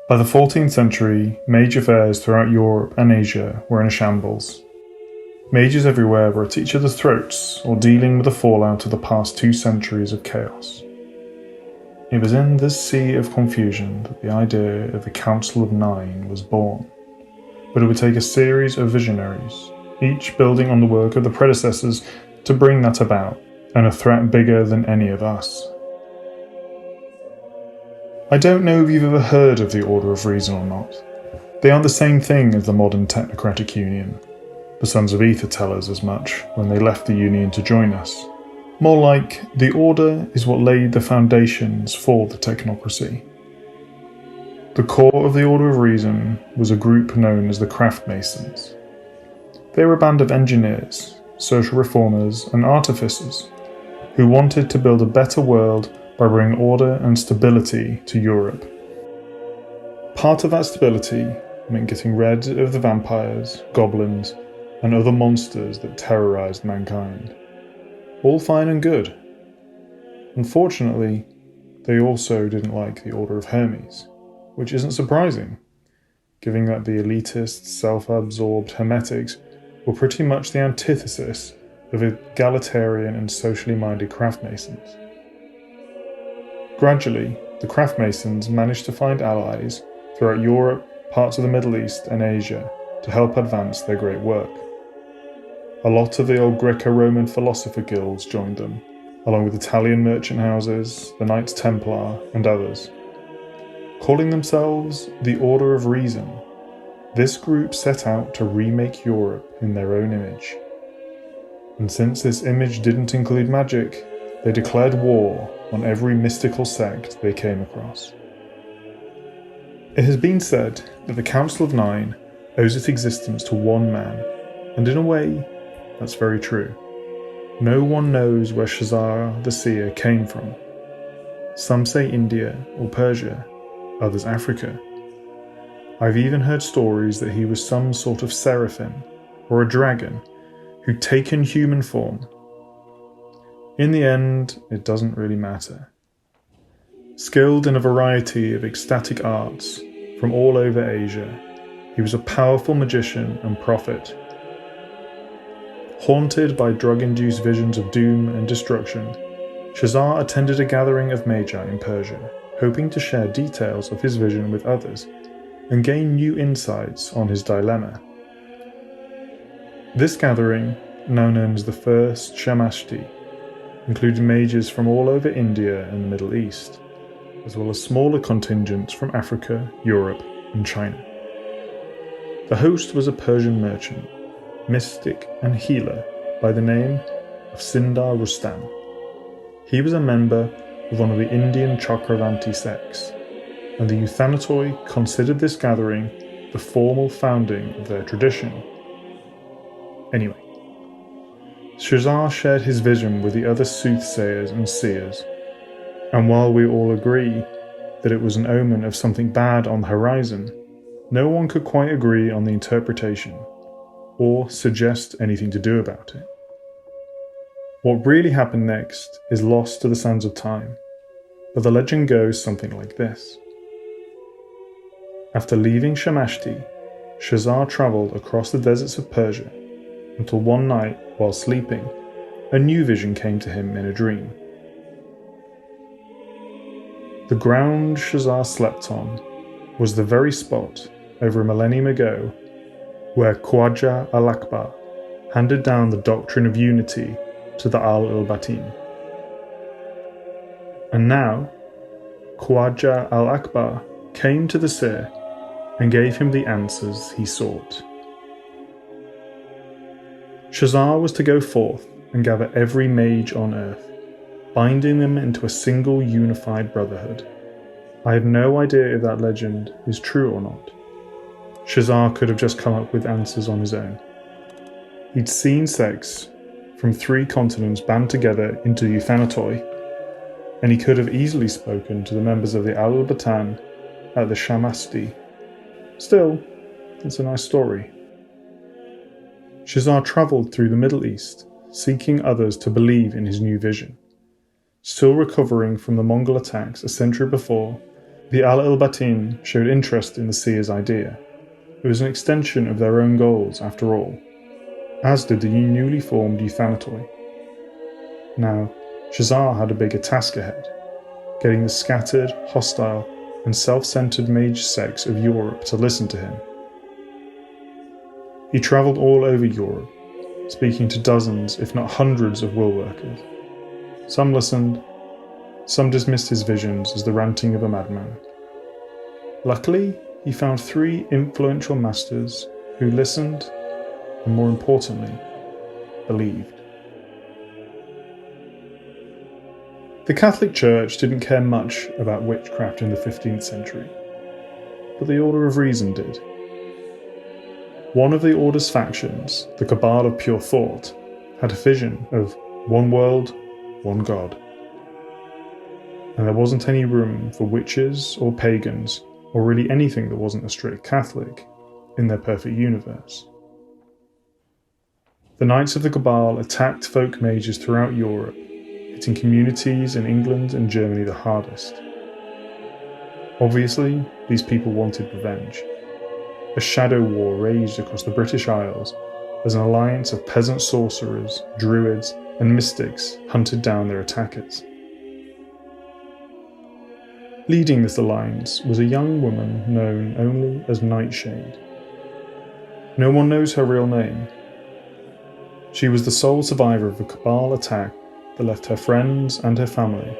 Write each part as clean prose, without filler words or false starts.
By the 14th century, mage affairs throughout Europe and Asia were in a shambles. Mages everywhere were at each other's throats or dealing with the fallout of the past 2 centuries of chaos. It was in this sea of confusion that the idea of the Council of Nine was born, but it would take a series of visionaries, each building on the work of the predecessors, to bring that about, and a threat bigger than any of us. I don't know if you've ever heard of the Order of Reason or not. They aren't the same thing as the modern technocratic union. The Sons of Ether tell us as much when they left the union to join us. More like, the Order is what laid the foundations for the technocracy. The core of the Order of Reason was a group known as the Craft Masons. They were a band of engineers, social reformers, and artificers who wanted to build a better world by bringing order and stability to Europe. Part of that stability meant getting rid of the vampires, goblins, and other monsters that terrorized mankind. All fine and good. Unfortunately, they also didn't like the Order of Hermes, which isn't surprising, given that the elitist, self-absorbed Hermetics were pretty much the antithesis of egalitarian and socially minded craft masons. Gradually, the craft masons managed to find allies throughout Europe, parts of the Middle East and Asia to help advance their great work. A lot of the old Greco-Roman philosopher guilds joined them, along with Italian merchant houses, the Knights Templar and others. Calling themselves the Order of Reason, this group set out to remake Europe in their own image. And since this image didn't include magic, they declared war on every mystical sect they came across. It has been said that the Council of Nine owes its existence to one man, and in a way, that's very true. No one knows where Shazaar the Seer came from. Some say India or Persia, others Africa. I've even heard stories that he was some sort of seraphim, or a dragon, who'd taken human form. In the end, it doesn't really matter. Skilled in a variety of ecstatic arts from all over Asia, he was a powerful magician and prophet. Haunted by drug-induced visions of doom and destruction, Shazaar attended a gathering of Magi in Persia, hoping to share details of his vision with others and gain new insights on his dilemma. This gathering, now known as the First Cabal, included mages from all over India and the Middle East, as well as smaller contingents from Africa, Europe, and China. The host was a Persian merchant, mystic and healer by the name of Sindar Rustam. He was a member of one of the Indian Chakravanti sects, and the Euthanatoi considered this gathering the formal founding of their tradition. Anyway, Shazaar shared his vision with the other soothsayers and seers, and while we all agree that it was an omen of something bad on the horizon, no one could quite agree on the interpretation, or suggest anything to do about it. What really happened next is lost to the sands of time, but the legend goes something like this. After leaving Shamashti, Shazaar travelled across the deserts of Persia until one night, while sleeping, a new vision came to him in a dream. The ground Shazaar slept on was the very spot over a millennium ago where Khwaja al-Akbar handed down the doctrine of unity to the al-Batin. And now, Khwaja al-Akbar came to the seer and gave him the answers he sought. Shazaar was to go forth and gather every mage on earth, binding them into a single unified brotherhood. I have no idea if that legend is true or not. Shazaar could have just come up with answers on his own. He'd seen sects from 3 continents band together into Euthanatoi, and he could have easily spoken to the members of the Al-Batan at the Shamashti. Still, it's a nice story. Shazaar travelled through the Middle East, seeking others to believe in his new vision. Still recovering from the Mongol attacks a century before, The Al il-Batin showed interest in the Seer's idea. It was an extension of their own goals, after all, as did the newly formed Euthanatoi. Now, Shazaar had a bigger task ahead, getting the scattered, hostile, and self-centered mage sects of Europe to listen to him. He travelled all over Europe, speaking to dozens, if not hundreds, of will workers. Some listened, some dismissed his visions as the ranting of a madman. Luckily, he found 3 influential masters who listened, and more importantly, believed. The Catholic Church didn't care much about witchcraft in the 15th century, but the Order of Reason did. One of the Order's factions, the Cabal of Pure Thought, had a vision of one world, one God. And there wasn't any room for witches or pagans, or really anything that wasn't a strict Catholic, in their perfect universe. The Knights of the Cabal attacked folk mages throughout Europe, hitting communities in England and Germany the hardest. Obviously, these people wanted revenge. A shadow war raged across the British Isles as an alliance of peasant sorcerers, druids, and mystics hunted down their attackers. Leading this alliance was a young woman known only as Nightshade. No one knows her real name. She was the sole survivor of a Cabal attack that left her friends and her family,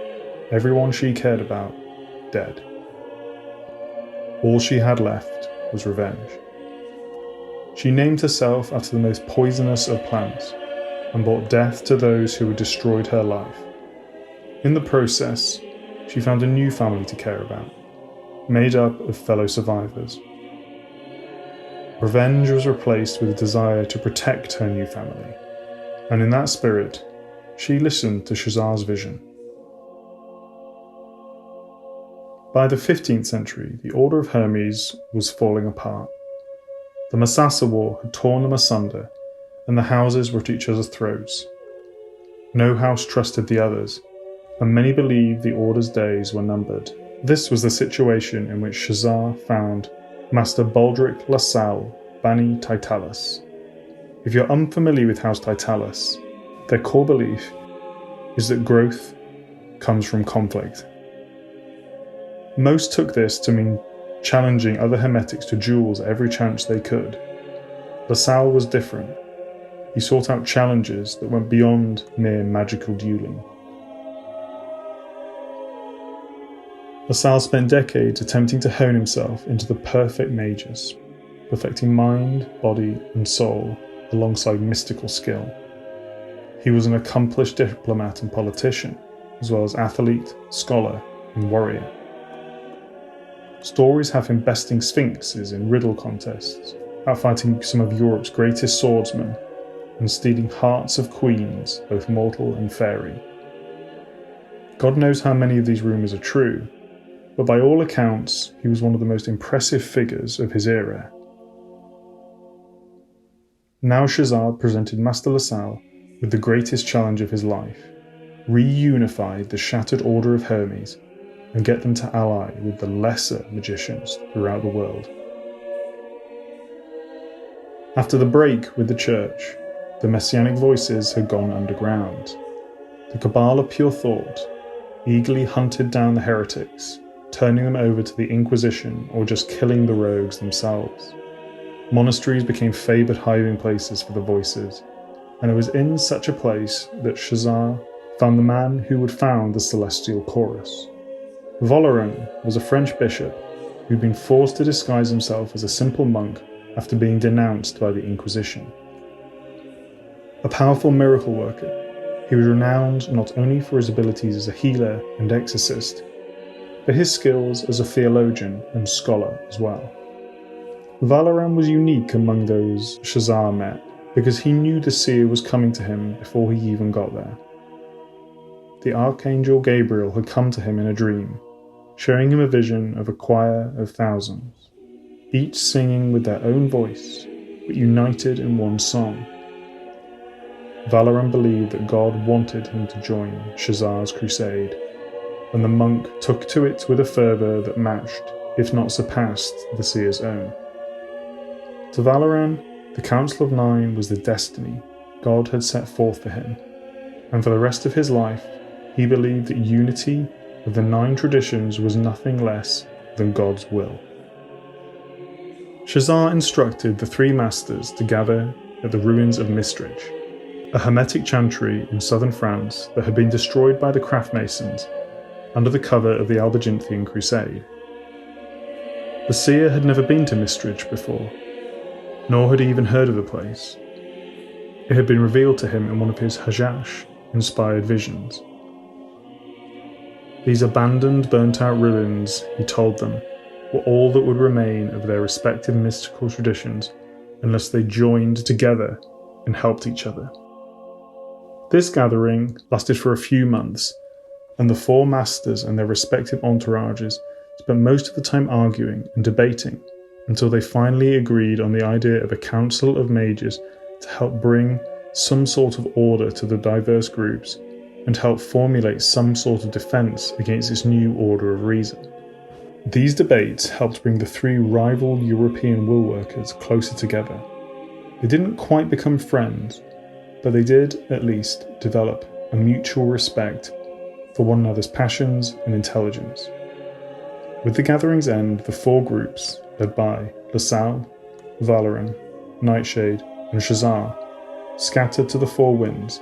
everyone she cared about, dead. All she had left was revenge. She named herself after the most poisonous of plants, and brought death to those who had destroyed her life. In the process, she found a new family to care about, made up of fellow survivors. Revenge was replaced with a desire to protect her new family, and in that spirit, she listened to Shazaar's vision. By the 15th century, the Order of Hermes was falling apart. The Masasa War had torn them asunder, and the houses were at each other's throats. No house trusted the others, and many believed the Order's days were numbered. This was the situation in which Shazaar found Master Baldric Lasalle, Bani Titalis. If you're unfamiliar with House Titalis, their core belief is that growth comes from conflict. Most took this to mean challenging other hermetics to duels every chance they could. Lasalle was different. He sought out challenges that went beyond mere magical dueling. Lasalle spent decades attempting to hone himself into the perfect magus, perfecting mind, body, and soul alongside mystical skill. He was an accomplished diplomat and politician, as well as athlete, scholar, and warrior. Stories have him besting sphinxes in riddle contests, outfighting some of Europe's greatest swordsmen, and stealing hearts of queens, both mortal and fairy. God knows how many of these rumours are true, but by all accounts, he was one of the most impressive figures of his era. Now Shazaar presented Master Lasalle with the greatest challenge of his life: reunify the shattered Order of Hermes and get them to ally with the lesser magicians throughout the world. After the break with the Church, the messianic voices had gone underground. The Cabal of Pure Thought eagerly hunted down the heretics, turning them over to the Inquisition or just killing the rogues themselves. Monasteries became favoured hiding places for the voices, and it was in such a place that Shazaar found the man who would found the Celestial Chorus. Valoran was a French bishop who'd been forced to disguise himself as a simple monk after being denounced by the Inquisition. A powerful miracle worker, he was renowned not only for his abilities as a healer and exorcist, but his skills as a theologian and scholar as well. Valoran was unique among those Shazaar met because he knew the Seer was coming to him before he even got there. The Archangel Gabriel had come to him in a dream, showing him a vision of a choir of thousands, each singing with their own voice, but united in one song. Valoran believed that God wanted him to join Shazaar's crusade. and the monk took to it with a fervour that matched, if not surpassed, the seer's own. To Valoran, the Council of Nine was the destiny God had set forth for him, and for the rest of his life, he believed that unity of the 9 traditions was nothing less than God's will. Shazaar instructed the 3 masters to gather at the ruins of Mistridge, a hermetic chantry in southern France that had been destroyed by the craft masons under the cover of the Albigensian Crusade. The seer had never been to Mistridge before, nor had he even heard of the place. It had been revealed to him in one of his Hajjash-inspired visions. These abandoned, burnt-out ruins, he told them, were all that would remain of their respective mystical traditions unless they joined together and helped each other. This gathering lasted for a few months, and the 4 masters and their respective entourages spent most of the time arguing and debating until they finally agreed on the idea of a council of mages to help bring some sort of order to the diverse groups and help formulate some sort of defense against this new order of reason. These debates helped bring the 3 rival European woolworkers closer together. They didn't quite become friends, but they did, at least, develop a mutual respect for one another's passions and intelligence. With the gathering's end, the 4 groups, led by Lasalle, Valoran, Nightshade, and Shazaar, scattered to the 4 winds,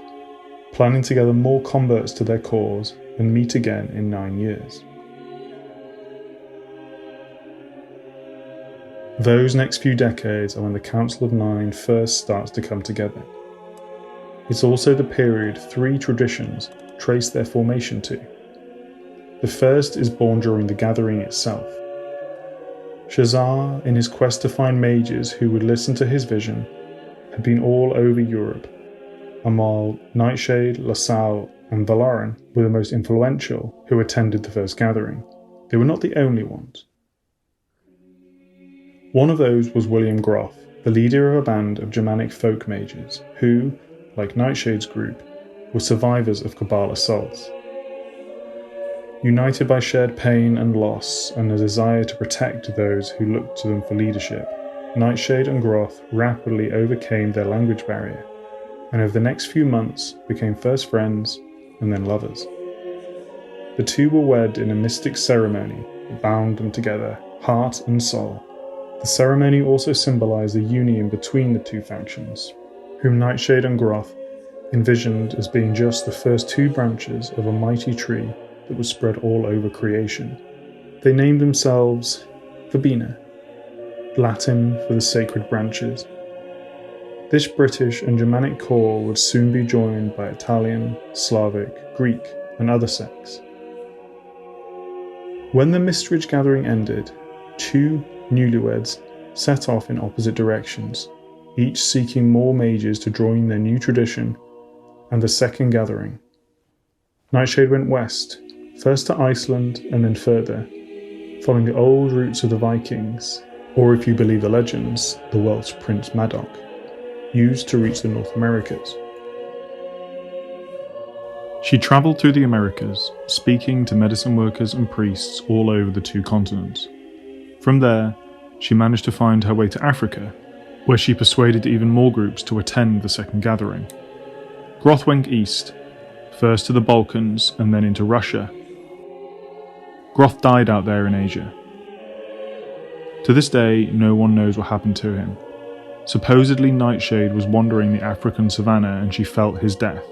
planning to gather more converts to their cause and meet again in 9 years. Those next few decades are when the Council of Nine first starts to come together. It's also the period 3 traditions trace their formation to. The first is born during the gathering itself. Shazaar, in his quest to find mages who would listen to his vision, had been all over Europe, and while Nightshade, Lasalle, and Valoran were the most influential who attended the first gathering, they were not the only ones. One of those was William Groth, the leader of a band of Germanic folk mages who, like Nightshade's group, were survivors of Cabal assaults. United by shared pain and loss and a desire to protect those who looked to them for leadership, Nightshade and Groth rapidly overcame their language barrier, and over the next few months became first friends and then lovers. The 2 were wed in a mystic ceremony that bound them together, heart and soul. The ceremony also symbolized the union between the 2 factions, whom Nightshade and Groth envisioned as being just the first 2 branches of a mighty tree that would spread all over creation. They named themselves Verbena, Latin for the sacred branches. This British and Germanic core would soon be joined by Italian, Slavic, Greek, and other sects. When the Mistridge gathering ended, 2 newlyweds set off in opposite directions, each seeking more mages to join their new tradition and the second gathering. Nightshade went west, first to Iceland and then further, following the old routes of the Vikings, or if you believe the legends, the Welsh Prince Madoc, used to reach the North Americas. She travelled through the Americas, speaking to medicine workers and priests all over the 2 continents. From there, she managed to find her way to Africa, where she persuaded even more groups to attend the second gathering. Groth went east, first to the Balkans and then into Russia. Groth died out there in Asia. To this day, no one knows what happened to him. Supposedly Nightshade was wandering the African savannah and she felt his death.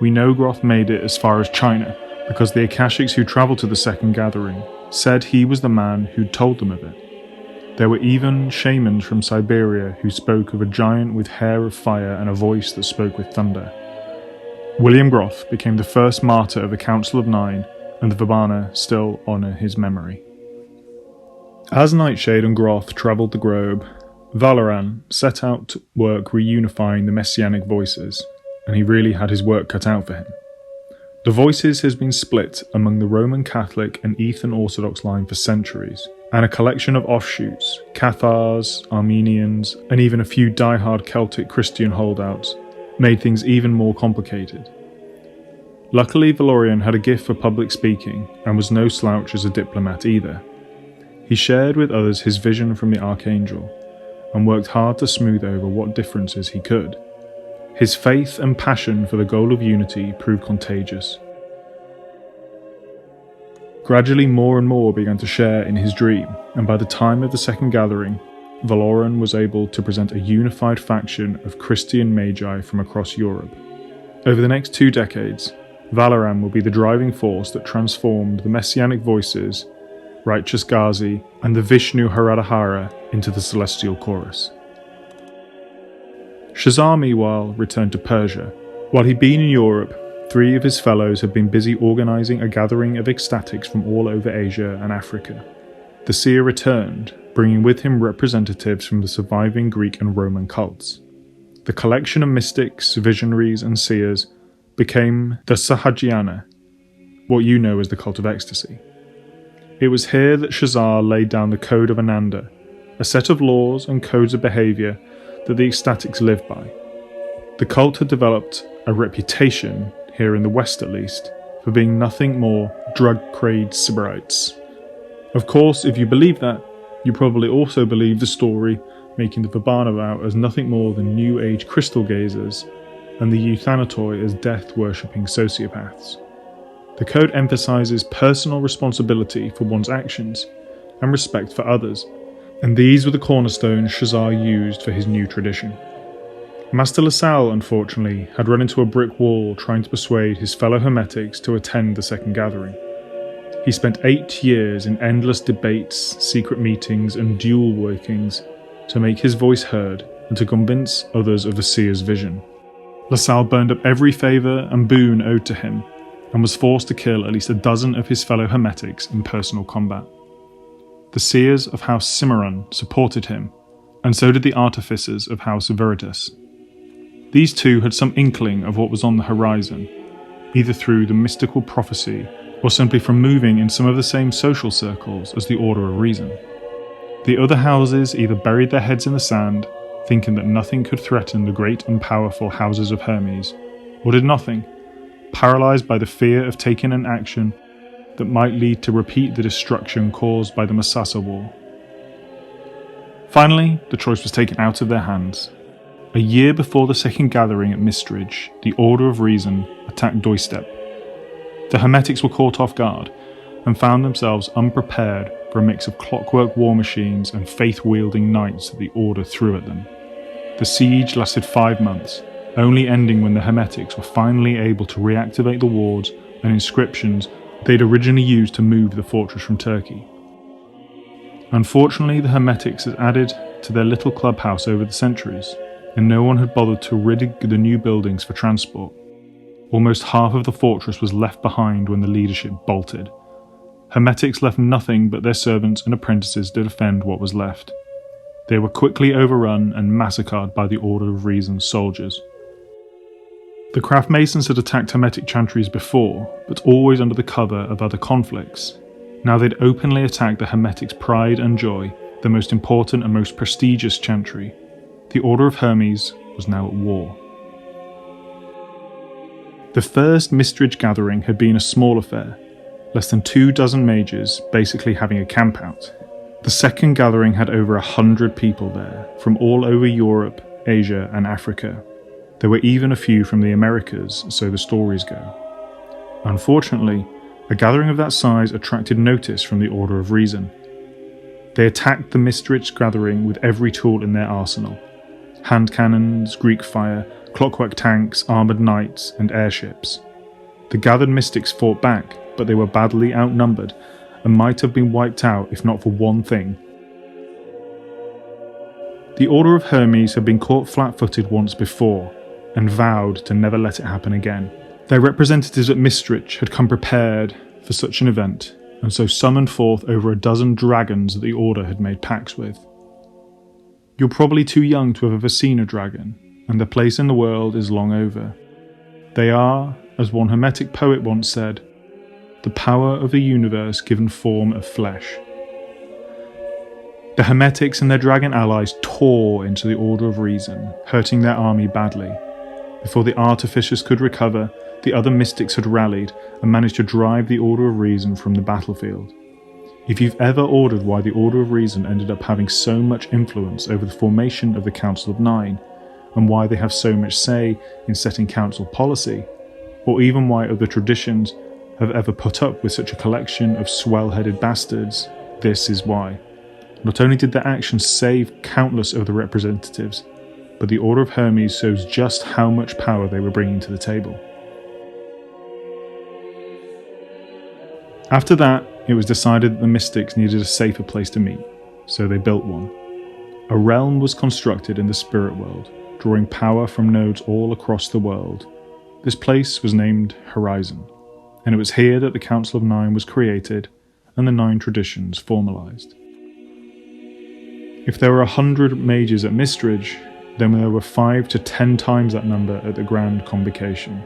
We know Groth made it as far as China, because the Akashics who travelled to the second gathering said he was the man who'd told them of it. There were even shamans from Siberia who spoke of a giant with hair of fire and a voice that spoke with thunder. William Groth became the first martyr of the Council of Nine, and the Verbena still honour his memory. As Nightshade and Groth travelled the globe, Valoran set out to work reunifying the messianic voices, and he really had his work cut out for him. The voices has been split among the Roman Catholic and Eastern Orthodox line for centuries, and a collection of offshoots, Cathars, Armenians, and even a few die-hard Celtic Christian holdouts, made things even more complicated. Luckily, Valorian had a gift for public speaking and was no slouch as a diplomat either. He shared with others his vision from the Archangel and worked hard to smooth over what differences he could. His faith and passion for the goal of unity proved contagious. Gradually, more and more began to share in his dream, and by the time of the second gathering, Valorian was able to present a unified faction of Christian Magi from across Europe. Over the next 2 decades, Valoran will be the driving force that transformed the Messianic Voices, Righteous Ghazi, and the Vishnu Haradhara into the Celestial Chorus. Shazaar, meanwhile, returned to Persia. While he'd been in Europe, 3 of his fellows had been busy organising a gathering of ecstatics from all over Asia and Africa. The seer returned, bringing with him representatives from the surviving Greek and Roman cults. The collection of mystics, visionaries, and seers became the Sahajiana, what you know as the cult of Ecstasy. It was here that Shazaar laid down the Code of Ananda, a set of laws and codes of behaviour that the ecstatics lived by. The cult had developed a reputation, here in the West at least, for being nothing more drug-crazed sybarites. Of course, if you believe that, you probably also believe the story making the Verbena out as nothing more than New Age crystal gazers, and the Euthanatoi as death-worshipping sociopaths. The code emphasises personal responsibility for one's actions, and respect for others, and these were the cornerstones Shazaar used for his new tradition. Master Lasalle, unfortunately, had run into a brick wall trying to persuade his fellow Hermetics to attend the second gathering. He spent 8 years in endless debates, secret meetings, and dual workings to make his voice heard and to convince others of the seer's vision. Lasalle burned up every favour and boon owed to him, and was forced to kill at least a dozen of his fellow Hermetics in personal combat. The seers of House Cimarron supported him, and so did the artificers of House Veritas. These 2 had some inkling of what was on the horizon, either through the mystical prophecy or simply from moving in some of the same social circles as the Order of Reason. The other houses either buried their heads in the sand, thinking that nothing could threaten the great and powerful houses of Hermes, or did nothing, paralysed by the fear of taking an action that might lead to repeat the destruction caused by the Masasa War. Finally, the choice was taken out of their hands. A year before the second gathering at Mistridge, the Order of Reason attacked Doistep. The Hermetics were caught off guard, and found themselves unprepared for a mix of clockwork war machines and faith-wielding knights that the Order threw at them. The siege lasted 5 months, only ending when the Hermetics were finally able to reactivate the wards and inscriptions they'd originally used to move the fortress from Turkey. Unfortunately, the Hermetics had added to their little clubhouse over the centuries, and no one had bothered to rig the new buildings for transport. Almost half of the fortress was left behind when the leadership bolted. Hermetics left nothing but their servants and apprentices to defend what was left. They were quickly overrun and massacred by the Order of Reason's soldiers. The craft masons had attacked Hermetic chantries before, but always under the cover of other conflicts. Now they'd openly attacked the Hermetic's pride and joy, the most important and most prestigious chantry. The Order of Hermes was now at war. The first Mistridge gathering had been a small affair, less than 24 mages basically having a campout. The second gathering had over 100 people there, from all over Europe, Asia and Africa. There were even a few from the Americas, so the stories go. Unfortunately, a gathering of that size attracted notice from the Order of Reason. They attacked the Mistridge gathering with every tool in their arsenal. Hand cannons, Greek fire, clockwork tanks, armoured knights, and airships. The gathered mystics fought back, but they were badly outnumbered and might have been wiped out if not for one thing. The Order of Hermes had been caught flat-footed once before, and vowed to never let it happen again. Their representatives at Mistridge had come prepared for such an event, and so summoned forth over a dozen dragons that the Order had made pacts with. You're probably too young to have ever seen a dragon, and their place in the world is long over. They are, as one Hermetic poet once said, the power of the universe given form of flesh. The Hermetics and their dragon allies tore into the Order of Reason, hurting their army badly. Before the artificers could recover, the other mystics had rallied and managed to drive the Order of Reason from the battlefield. If you've ever wondered why the Order of Reason ended up having so much influence over the formation of the Council of Nine, and why they have so much say in setting council policy, or even why other traditions have ever put up with such a collection of swell-headed bastards, this is why. Not only did their actions save countless other representatives, but the Order of Hermes shows just how much power they were bringing to the table. After that, it was decided that the mystics needed a safer place to meet, so they built one. A realm was constructed in the spirit world, drawing power from nodes all across the world. This place was named Horizon, and it was here that the Council of Nine was created and the 9 traditions formalized. If there were 100 mages at Mistridge, then there were 5 to 10 times that number at the Grand Convocation.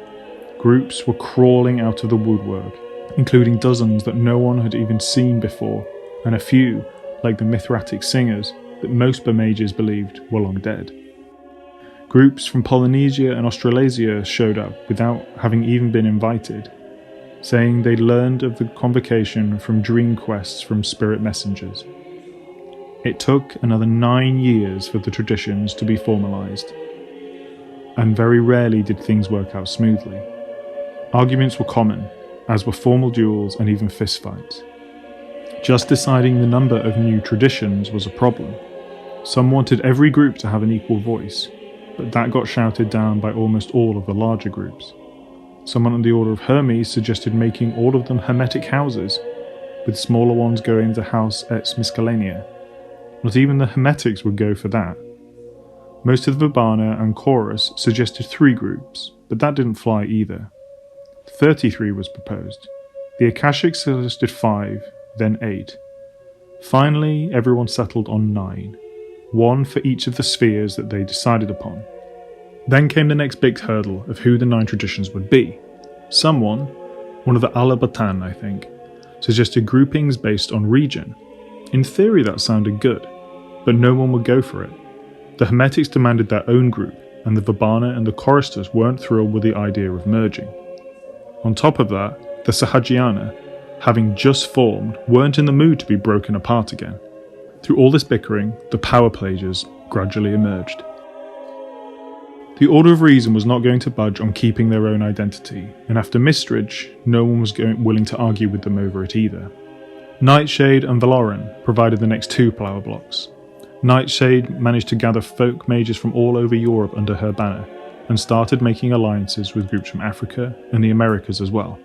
Groups were crawling out of the woodwork, including dozens that no one had even seen before, and a few, like the Mithratic singers, that most mages believed were long dead. Groups from Polynesia and Australasia showed up without having even been invited, saying they'd learned of the convocation from dream quests from spirit messengers. It took another 9 years for the traditions to be formalized, and very rarely did things work out smoothly. Arguments were common, as were formal duels and even fistfights. Just deciding the number of new traditions was a problem. Some wanted every group to have an equal voice, but that got shouted down by almost all of the larger groups. Someone on the Order of Hermes suggested making all of them hermetic houses, with smaller ones going to House Ex Miscellanea. Not even the Hermetics would go for that. Most of the Verbena and Chorus suggested 3 groups, but that didn't fly either. 33 was proposed. The Akashics suggested 5, then 8. Finally, everyone settled on 9, 1 for each of the spheres that they decided upon. Then came the next big hurdle of who the 9 traditions would be. Someone, one of the Alabatan I think, suggested groupings based on region. In theory that sounded good, but no one would go for it. The Hermetics demanded their own group, and the Verbena and the Choristers weren't thrilled with the idea of merging. On top of that, the Sahajiana, having just formed, weren't in the mood to be broken apart again. Through all this bickering, the power plages gradually emerged. The Order of Reason was not going to budge on keeping their own identity, and after Mistridge, no one was willing to argue with them over it either. Nightshade and Valoran provided the next 2 power blocks. Nightshade managed to gather folk mages from all over Europe under her banner, and started making alliances with groups from Africa and the Americas as well.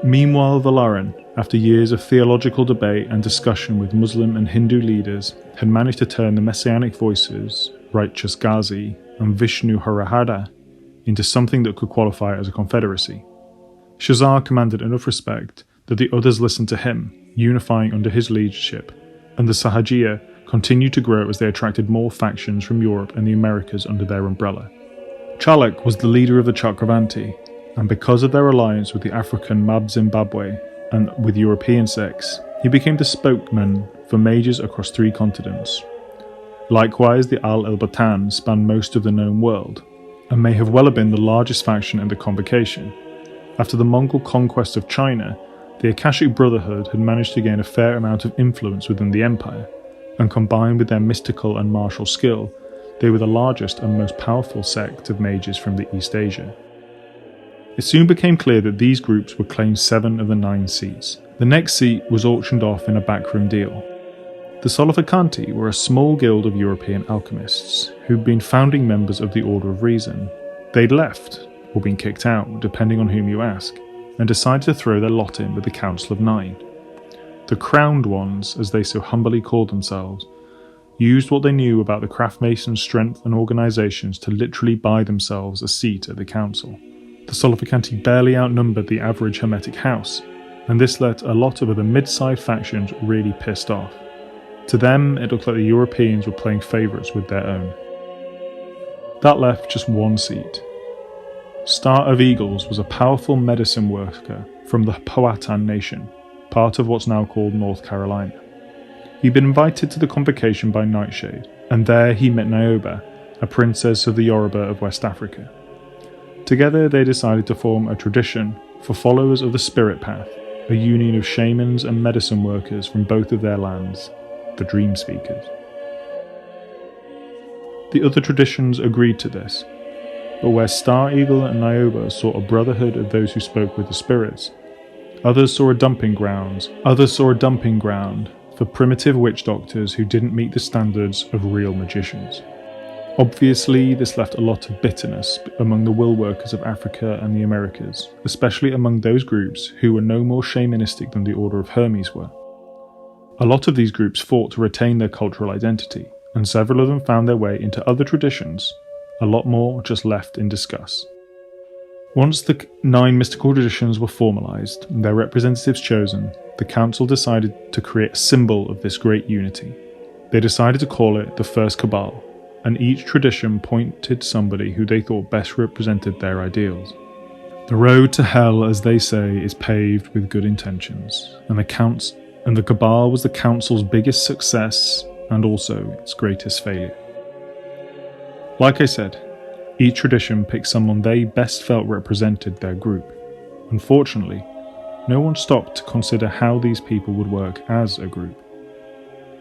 Meanwhile, Valoran, after years of theological debate and discussion with Muslim and Hindu leaders, had managed to turn the messianic voices, Righteous Ghazi and Vishnu Harahada, into something that could qualify as a confederacy. Shazaar commanded enough respect that the others listened to him, unifying under his leadership, and the Sahajiya continued to grow as they attracted more factions from Europe and the Americas under their umbrella. Chalak was the leader of the Chakravanti, and because of their alliance with the African Mab Zimbabwe and with European sects, he became the spokesman for mages across 3 continents. Likewise, the Al-El-Batan spanned most of the known world, and may have well been the largest faction in the convocation. After the Mongol conquest of China, the Akashic Brotherhood had managed to gain a fair amount of influence within the empire, and combined with their mystical and martial skill, they were the largest and most powerful sect of mages from the East Asia. It soon became clear that these groups would claim 7 of the 9 seats. The next seat was auctioned off in a backroom deal. The Solificanti were a small guild of European alchemists, who'd been founding members of the Order of Reason. They'd left, or been kicked out, depending on whom you ask, and decided to throw their lot in with the Council of Nine. The Crowned Ones, as they so humbly called themselves, used what they knew about the craft masons' strength and organisations to literally buy themselves a seat at the council. The Solificanti barely outnumbered the average Hermetic house, and this left a lot of other mid-sized factions really pissed off. To them, it looked like the Europeans were playing favourites with their own. That left just 1 seat. Star of Eagles was a powerful medicine worker from the Powhatan Nation, part of what's now called North Carolina. He'd been invited to the convocation by Nightshade, and there he met Niobe, a princess of the Yoruba of West Africa. Together they decided to form a tradition for followers of the spirit path, a union of shamans and medicine workers from both of their lands, the Dream Speakers. The other traditions agreed to this, but where Star Eagle and Niobe saw a brotherhood of those who spoke with the spirits, others saw a dumping ground for primitive witch doctors who didn't meet the standards of real magicians. Obviously, this left a lot of bitterness among the will workers of Africa and the Americas, especially among those groups who were no more shamanistic than the Order of Hermes were. A lot of these groups fought to retain their cultural identity, and several of them found their way into other traditions, a lot more just left in discuss. Once the 9 mystical traditions were formalized and their representatives chosen, the council decided to create a symbol of this great unity. They decided to call it the First Cabal, and each tradition pointed somebody who they thought best represented their ideals. The road to hell, as they say, is paved with good intentions, and the Cabal was the council's biggest success and also its greatest failure. Like I said, each tradition picked someone they best felt represented their group. Unfortunately, no one stopped to consider how these people would work as a group.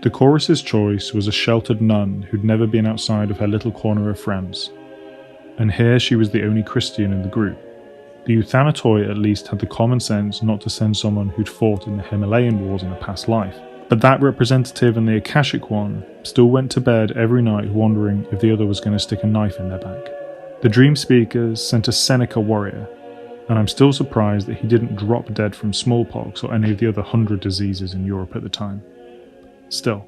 The chorus's choice was a sheltered nun who'd never been outside of her little corner of France, and here she was the only Christian in the group. The Euthanatoi at least had the common sense not to send someone who'd fought in the Himalayan wars in a past life, but that representative and the Akashic one still went to bed every night wondering if the other was going to stick a knife in their back. The Dream Speakers sent a Seneca warrior, and I'm still surprised that he didn't drop dead from smallpox or any of the other 100 diseases in Europe at the time. Still,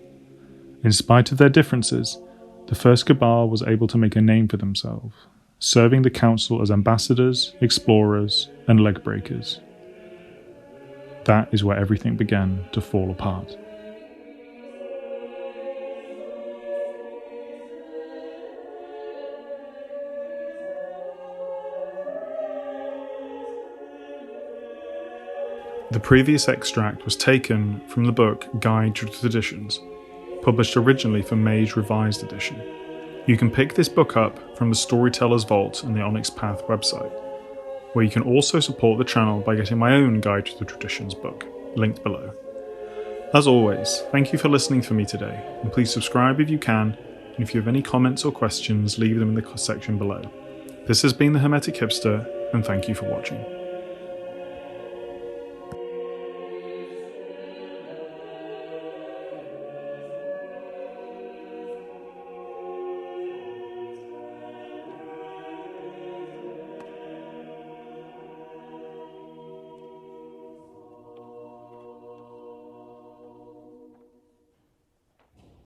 in spite of their differences, the First Cabal was able to make a name for themselves, serving the council as ambassadors, explorers, and leg breakers. That is where everything began to fall apart. The previous extract was taken from the book Guide to Traditions, published originally for Mage Revised Edition. You can pick this book up from the Storyteller's Vault and the Onyx Path website, where you can also support the channel by getting my own Guide to the Traditions book, linked below. As always, thank you for listening for me today, and please subscribe if you can, and if you have any comments or questions, leave them in the section below. This has been the Hermetic Hipster, and thank you for watching.